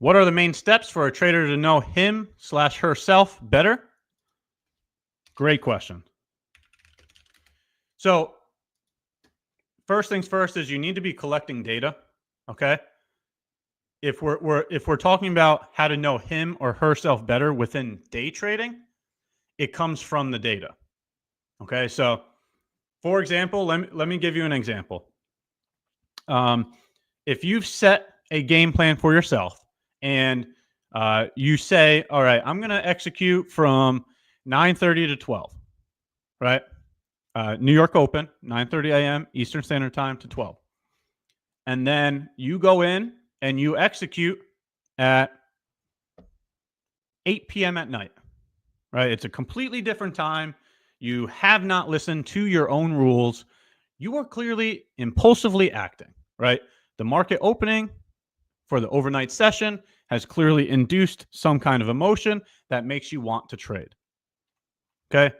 What are the main steps for a trader to know him/herself better? Great question. So first things first is you need to be collecting data. Okay. If we're talking about how to know him or herself better within day trading, it comes from the data. Okay. So for example, let me give you an example. If you've set a game plan for yourself and you say, all right, I'm going to execute from 9:30 to 12, right? New York Open, 9:30 a.m. Eastern Standard Time to 12. And then you go in and you execute at 8 p.m. at night, right? It's a completely different time. You have not listened to your own rules. You are clearly impulsively acting, right? The market opening for the overnight session has clearly induced some kind of emotion that makes you want to trade. Okay.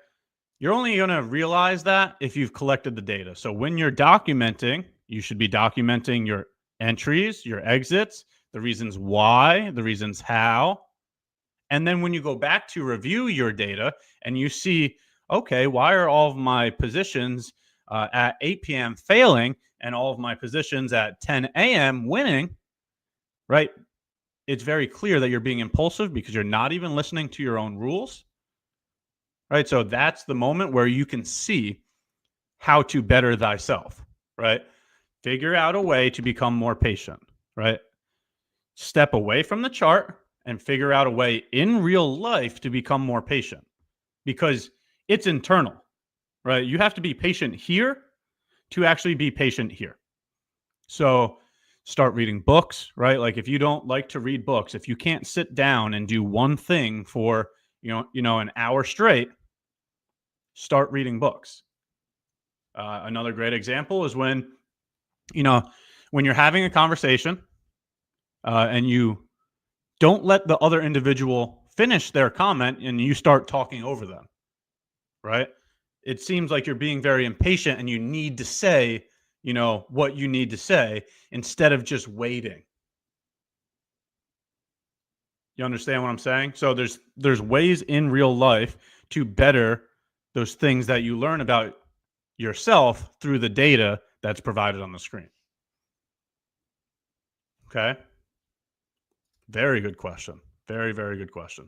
You're only going to realize that if you've collected the data. So when you're documenting, you should be documenting your entries, your exits, the reasons why, the reasons how. And then when you go back to review your data and you see, okay, why are all of my positions at 8 p.m. failing and all of my positions at 10 a.m. winning, right? It's very clear that you're being impulsive because you're not even listening to your own rules, right? So that's the moment where you can see how to better thyself, right? Figure out a way to become more patient, right? Step away from the chart and figure out a way in real life to become more patient because it's internal, right? You have to be patient here to actually be patient here. So start reading books, right? Like if you don't like to read books, if you can't sit down and do one thing for, an hour straight, start reading books. Another great example is when you're having a conversation and you don't let the other individual finish their comment and you start talking over them, right? It seems like you're being very impatient and you need to say, what you need to say instead of just waiting. You understand what I'm saying? So there's ways in real life to better those things that you learn about yourself through the data that's provided on the screen. Okay? Very good question. Very, very good question.